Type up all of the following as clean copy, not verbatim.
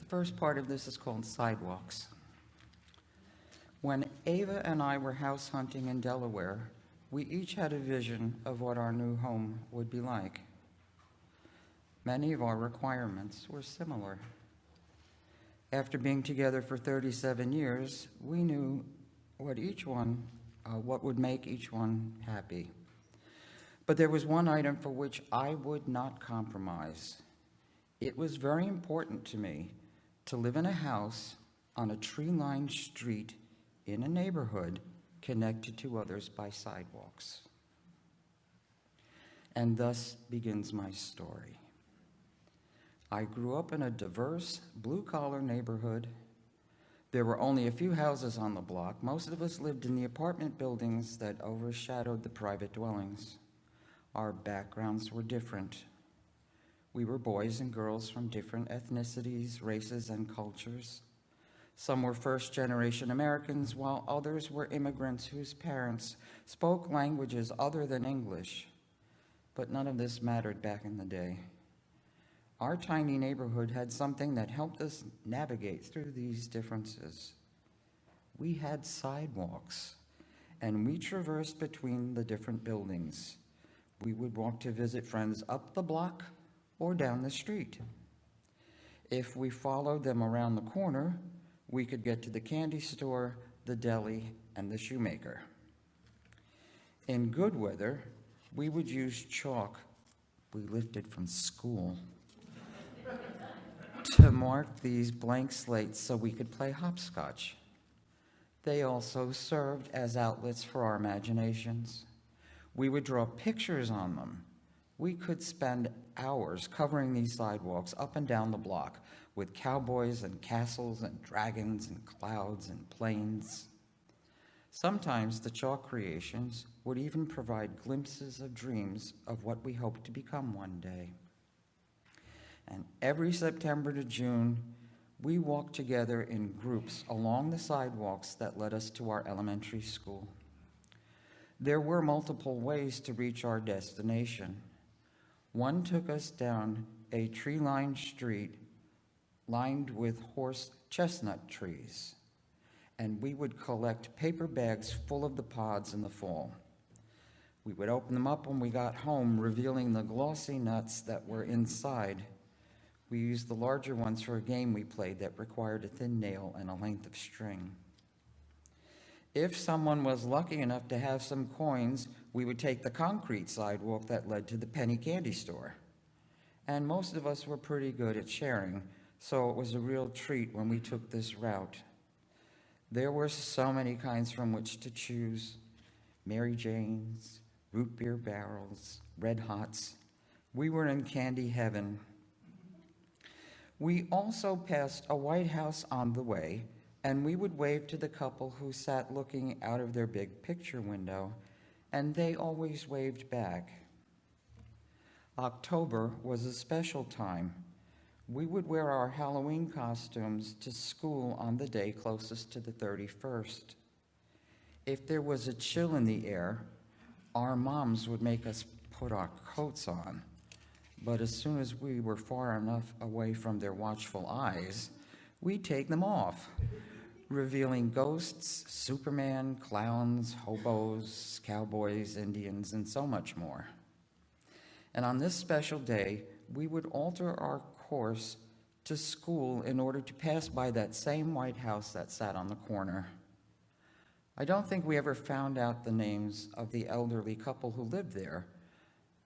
first part of this is called Sidewalks. When Ava and I were house hunting in Delaware, we each had a vision of what our new home would be like. Many of our requirements were similar. After being together for 37 years, we knew what would make each one happy. But there was one item for which I would not compromise. It was very important to me to live in a house on a tree-lined street in a neighborhood connected to others by sidewalks. And thus begins my story. I grew up in a diverse, blue-collar neighborhood. There were only a few houses on the block. Most of us lived in the apartment buildings that overshadowed the private dwellings. Our backgrounds were different. We were boys and girls from different ethnicities, races, and cultures. Some were first-generation Americans, while others were immigrants whose parents spoke languages other than English. But none of this mattered back in the day. Our tiny neighborhood had something that helped us navigate through these differences. We had sidewalks, and we traversed between the different buildings. We would walk to visit friends up the block or down the street. If we followed them around the corner, we could get to the candy store, the deli, and the shoemaker. In good weather, we would use chalk we lifted from school to mark these blank slates so we could play hopscotch. They also served as outlets for our imaginations. We would draw pictures on them. We could spend hours covering these sidewalks up and down the block with cowboys and castles and dragons and clouds and planes. Sometimes the chalk creations would even provide glimpses of dreams of what we hoped to become one day. And every September to June, we walked together in groups along the sidewalks that led us to our elementary school. There were multiple ways to reach our destination. One took us down a tree-lined street lined with horse chestnut trees, and we would collect paper bags full of the pods in the fall. We would open them up when we got home, revealing the glossy nuts that were inside. We used the larger ones for a game we played that required a thin nail and a length of string. If someone was lucky enough to have some coins, we would take the concrete sidewalk that led to the penny candy store. And most of us were pretty good at sharing, so it was a real treat when we took this route. There were so many kinds from which to choose: Mary Jane's, root beer barrels, Red Hots. We were in candy heaven. We also passed a White House on the way, and we would wave to the couple who sat looking out of their big picture window, and they always waved back. October was a special time. We would wear our Halloween costumes to school on the day closest to the 31st. If there was a chill in the air, our moms would make us put our coats on. But as soon as we were far enough away from their watchful eyes, we'd take them off, revealing ghosts, Superman, clowns, hobos, cowboys, Indians, and so much more. And on this special day, we would alter our course to school in order to pass by that same White House that sat on the corner. I don't think we ever found out the names of the elderly couple who lived there,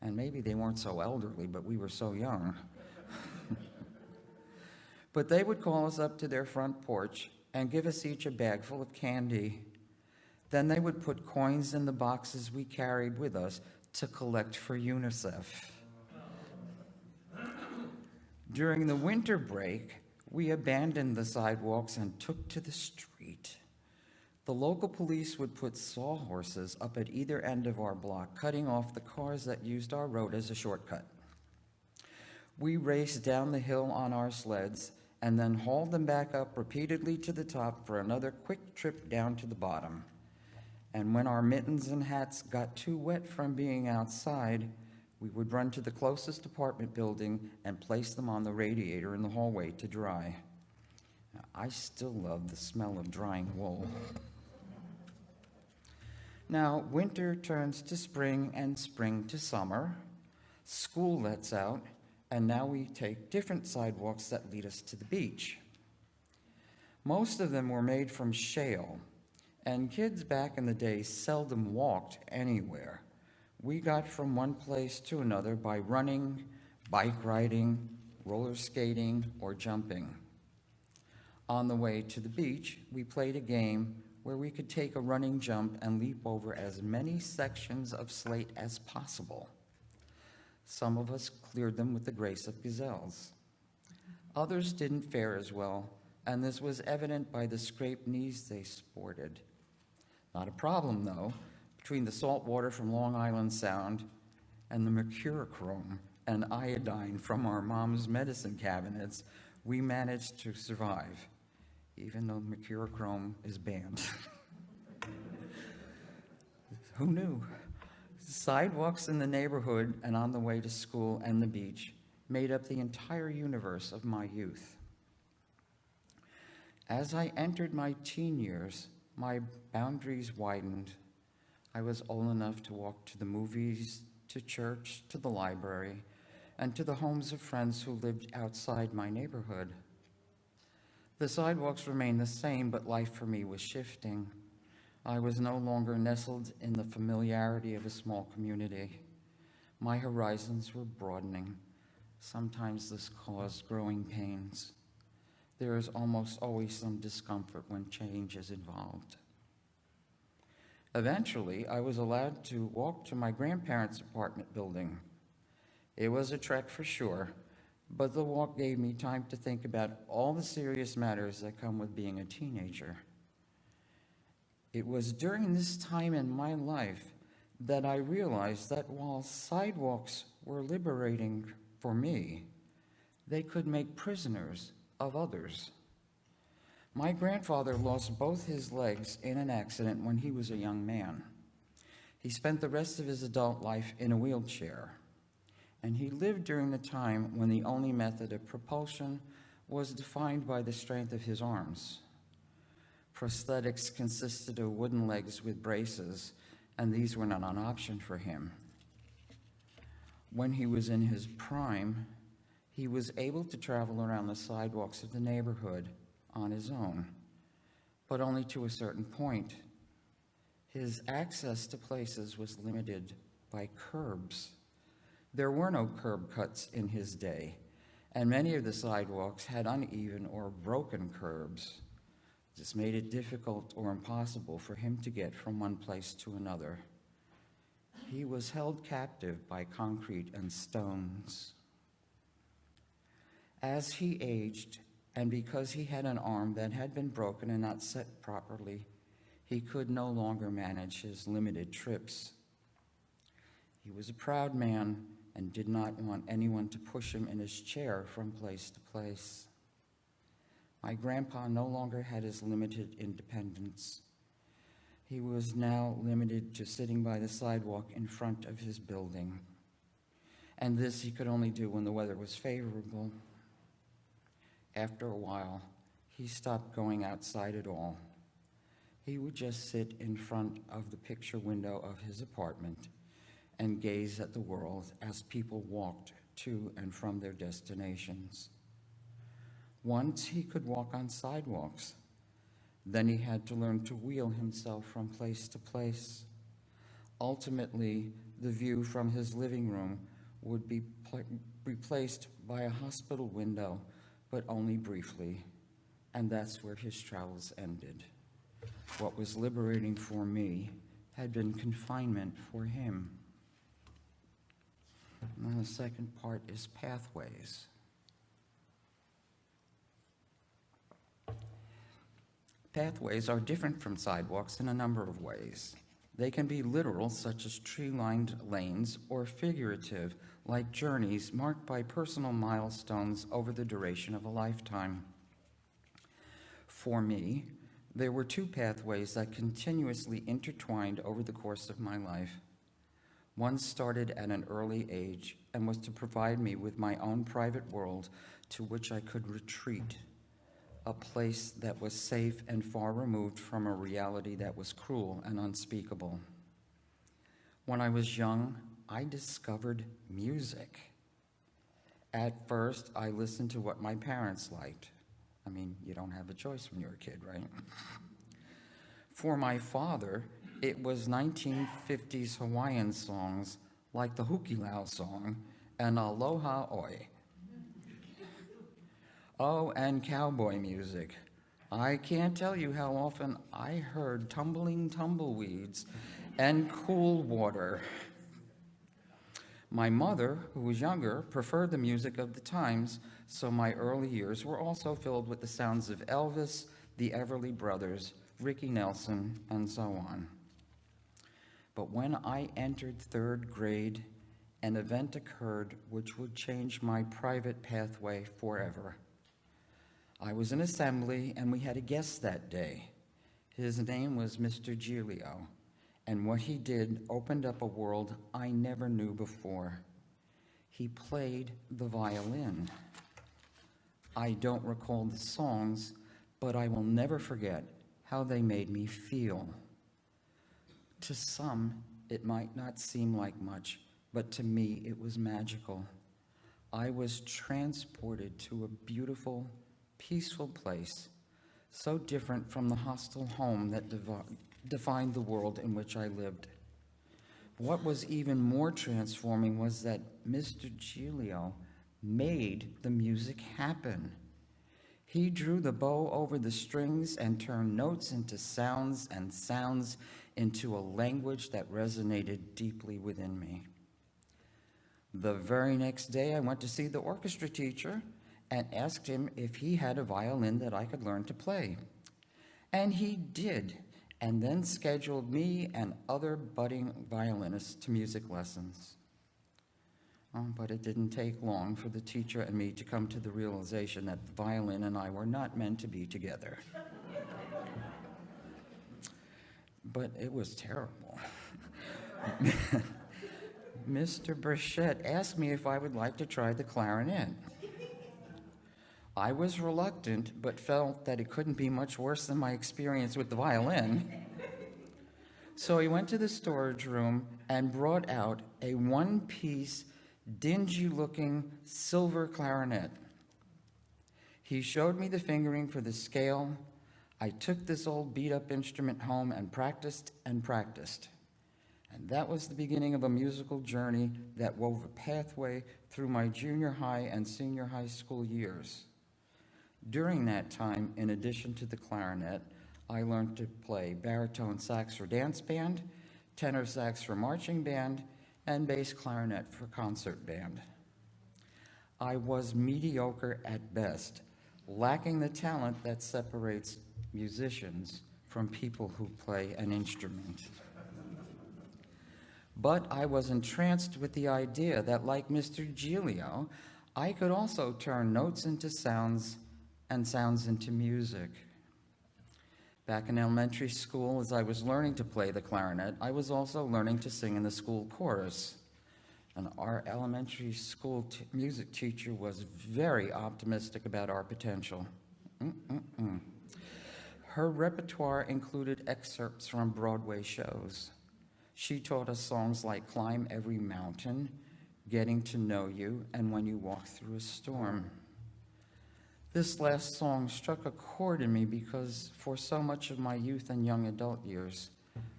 and maybe they weren't so elderly, but we were so young. But they would call us up to their front porch and give us each a bag full of candy. Then they would put coins in the boxes we carried with us to collect for UNICEF. During the winter break, we abandoned the sidewalks and took to the street. The local police would put sawhorses up at either end of our block, cutting off the cars that used our road as a shortcut. We raced down the hill on our sleds and then hauled them back up repeatedly to the top for another quick trip down to the bottom. And when our mittens and hats got too wet from being outside, we would run to the closest apartment building and place them on the radiator in the hallway to dry. I still love the smell of drying wool. Now, winter turns to spring and spring to summer. School lets out, and now we take different sidewalks that lead us to the beach. Most of them were made from shale, and kids back in the day seldom walked anywhere. We got from one place to another by running, bike riding, roller skating, or jumping. On the way to the beach, we played a game where we could take a running jump and leap over as many sections of slate as possible. Some of us cleared them with the grace of gazelles. Others didn't fare as well, and this was evident by the scraped knees they sported. Not a problem, though. Between the salt water from Long Island Sound and the mercurochrome and iodine from our mom's medicine cabinets, we managed to survive, even though mercurochrome is banned. Who knew? Sidewalks in the neighborhood and on the way to school and the beach made up the entire universe of my youth. As I entered my teen years, my boundaries widened. I was old enough to walk to the movies, to church, to the library, and to the homes of friends who lived outside my neighborhood. The sidewalks remained the same, but life for me was shifting. I was no longer nestled in the familiarity of a small community. My horizons were broadening. Sometimes this caused growing pains. There is almost always some discomfort when change is involved. Eventually, I was allowed to walk to my grandparents' apartment building. It was a trek for sure, but the walk gave me time to think about all the serious matters that come with being a teenager. It was during this time in my life that I realized that while sidewalks were liberating for me, they could make prisoners of others. My grandfather lost both his legs in an accident when he was a young man. He spent the rest of his adult life in a wheelchair, and he lived during the time when the only method of propulsion was defined by the strength of his arms. Prosthetics consisted of wooden legs with braces, and these were not an option for him. When he was in his prime, he was able to travel around the sidewalks of the neighborhood on his own, but only to a certain point. His access to places was limited by curbs. There were no curb cuts in his day, and many of the sidewalks had uneven or broken curbs. This made it difficult or impossible for him to get from one place to another. He was held captive by concrete and stones. As he aged, and because he had an arm that had been broken and not set properly, he could no longer manage his limited trips. He was a proud man and did not want anyone to push him in his chair from place to place. My grandpa no longer had his limited independence. He was now limited to sitting by the sidewalk in front of his building, and this he could only do when the weather was favorable. After a while, he stopped going outside at all. He would just sit in front of the picture window of his apartment and gaze at the world as people walked to and from their destinations. Once he could walk on sidewalks. Then he had to learn to wheel himself from place to place. Ultimately, the view from his living room would be replaced by a hospital window, but only briefly, and that's where his travels ended. What was liberating for me had been confinement for him. And then the second part is pathways. Pathways are different from sidewalks in a number of ways. They can be literal, such as tree-lined lanes, or figurative, like journeys marked by personal milestones over the duration of a lifetime. For me, there were two pathways that continuously intertwined over the course of my life. One started at an early age and was to provide me with my own private world to which I could retreat. a place that was safe and far removed from a reality that was cruel and unspeakable. When I was young, I discovered music. At first, I listened to what my parents liked. I mean, you don't have a choice when you're a kid, right? For my father, it was 1950s Hawaiian songs like the Hukilau song and Aloha Oi. Oh, and cowboy music. I can't tell you how often I heard Tumbling Tumbleweeds and Cool Water. My mother, who was younger, preferred the music of the times, so my early years were also filled with the sounds of Elvis, the Everly Brothers, Ricky Nelson, and so on. But when I entered third grade, an event occurred which would change my private pathway forever. I was in assembly, and we had a guest that day. His name was Mr. Giglio, and what he did opened up a world I never knew before. He played the violin. I don't recall the songs, but I will never forget how they made me feel. To some, it might not seem like much, but to me, it was magical. I was transported to a beautiful, peaceful place, so different from the hostile home that defined the world in which I lived. What was even more transforming was that Mr. Giglio made the music happen. He drew the bow over the strings and turned notes into sounds and sounds into a language that resonated deeply within me. The very next day, I went to see the orchestra teacher and asked him if he had a violin that I could learn to play. And he did, and then scheduled me and other budding violinists to music lessons. But it didn't take long for the teacher and me to come to the realization that the violin and I were not meant to be together. But it was terrible. Mr. Burchett asked me if I would like to try the clarinet. I was reluctant, but felt that it couldn't be much worse than my experience with the violin. So he went to the storage room and brought out a one-piece, dingy-looking silver clarinet. He showed me the fingering for the scale. I took this old beat-up instrument home and practiced and practiced. And that was the beginning of a musical journey that wove a pathway through my junior high and senior high school years. During that time, in addition to the clarinet, I learned to play baritone sax for dance band, tenor sax for marching band, and bass clarinet for concert band. I was mediocre at best, lacking the talent that separates musicians from people who play an instrument. But I was entranced with the idea that, like Mr. Giglio, I could also turn notes into sounds and sounds into music. Back in elementary school, as I was learning to play the clarinet, I was also learning to sing in the school chorus. And our elementary school music teacher was very optimistic about our potential. Her repertoire included excerpts from Broadway shows. She taught us songs like Climb Every Mountain, Getting to Know You, and When You Walk Through a Storm. This last song struck a chord in me because for so much of my youth and young adult years,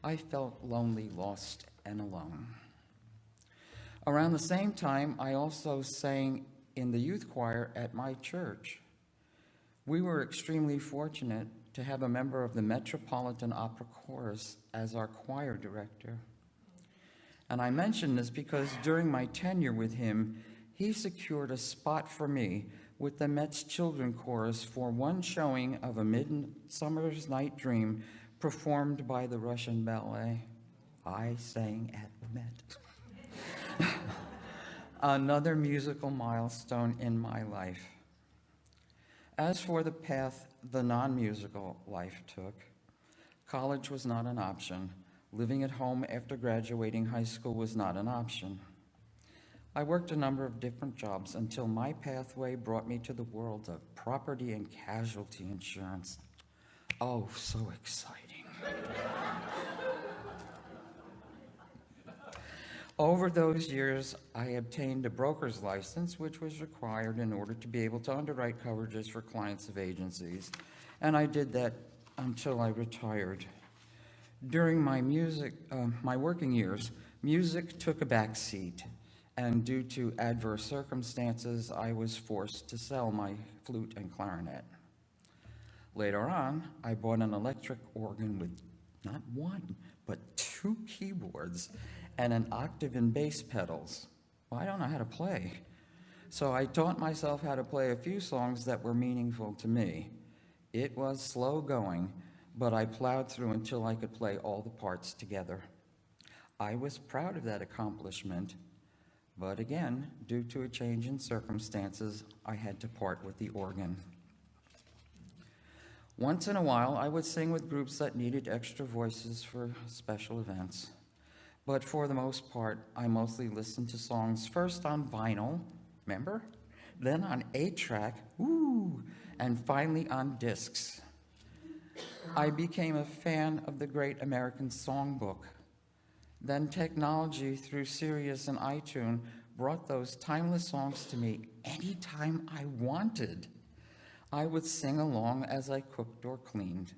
I felt lonely, lost, and alone. Around the same time, I also sang in the youth choir at my church. We were extremely fortunate to have a member of the Metropolitan Opera Chorus as our choir director. And I mention this because during my tenure with him, he secured a spot for me with the Met's Children Chorus for one showing of A Midsummer's Night Dream performed by the Russian Ballet. I sang at the Met. Another musical milestone in my life. As for the path the non-musical life took, college was not an option. Living at home after graduating high school was not an option. I worked a number of different jobs until my pathway brought me to the world of property and casualty insurance. Oh, so exciting. Over those years, I obtained a broker's license, which was required in order to be able to underwrite coverages for clients of agencies, and I did that until I retired. During my working years, music took a back seat, and due to adverse circumstances, I was forced to sell my flute and clarinet. Later on, I bought an electric organ with not one, but 2 keyboards and an octave and bass pedals. Well, I don't know how to play. So I taught myself how to play a few songs that were meaningful to me. It was slow going, but I plowed through until I could play all the parts together. I was proud of that accomplishment, but again, due to a change in circumstances, I had to part with the organ. Once in a while, I would sing with groups that needed extra voices for special events. But for the most part, I mostly listened to songs first on vinyl, remember? Then on 8-track, and finally on discs. I became a fan of the Great American Songbook. Then technology through Sirius and iTunes brought those timeless songs to me anytime I wanted. I would sing along as I cooked or cleaned,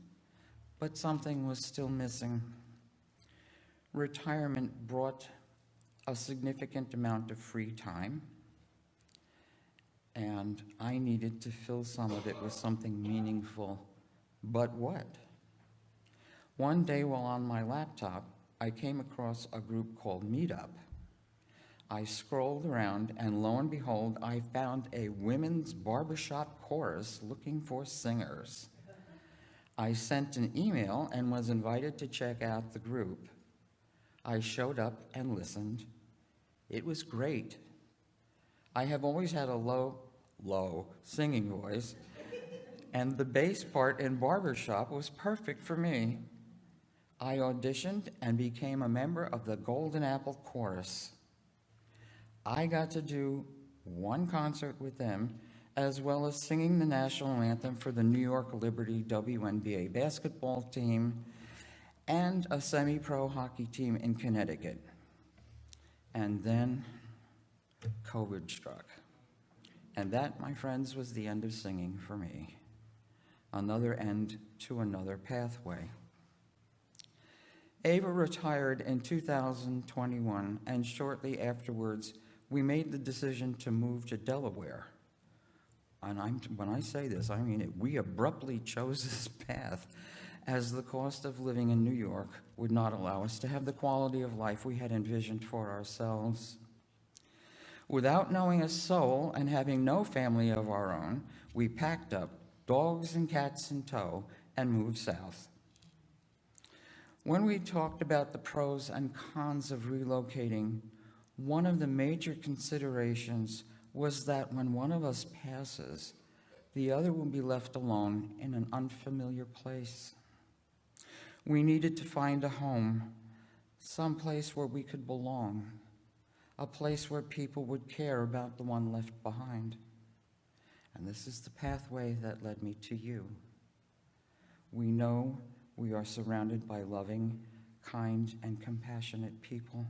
but something was still missing. Retirement brought a significant amount of free time, and I needed to fill some of it with something meaningful. But what? One day while on my laptop, I came across a group called Meetup. I scrolled around, and lo and behold, I found a women's barbershop chorus looking for singers. I sent an email and was invited to check out the group. I showed up and listened. It was great. I have always had a low singing voice, and the bass part in barbershop was perfect for me. I auditioned and became a member of the Golden Apple Chorus. I got to do one concert with them, as well as singing the national anthem for the New York Liberty WNBA basketball team and a semi-pro hockey team in Connecticut. And then COVID struck. And that, my friends, was the end of singing for me. Another end to another pathway. Ava retired in 2021, and shortly afterwards, we made the decision to move to Delaware. And when I say this, I mean it. We abruptly chose this path as the cost of living in New York would not allow us to have the quality of life we had envisioned for ourselves. Without knowing a soul and having no family of our own, we packed up, dogs and cats in tow, and moved south. When we talked about the pros and cons of relocating, one of the major considerations was that when one of us passes, the other will be left alone in an unfamiliar place. We needed to find a home, someplace where we could belong, a place where people would care about the one left behind. And this is the pathway that led me to you. We know we are surrounded by loving, kind, and compassionate people.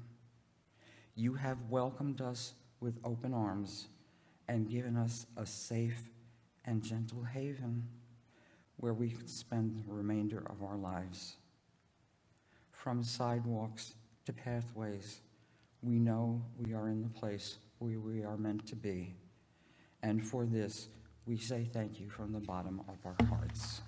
You have welcomed us with open arms and given us a safe and gentle haven where we can spend the remainder of our lives. From sidewalks to pathways, we know we are in the place where we are meant to be. And for this, we say thank you from the bottom of our hearts.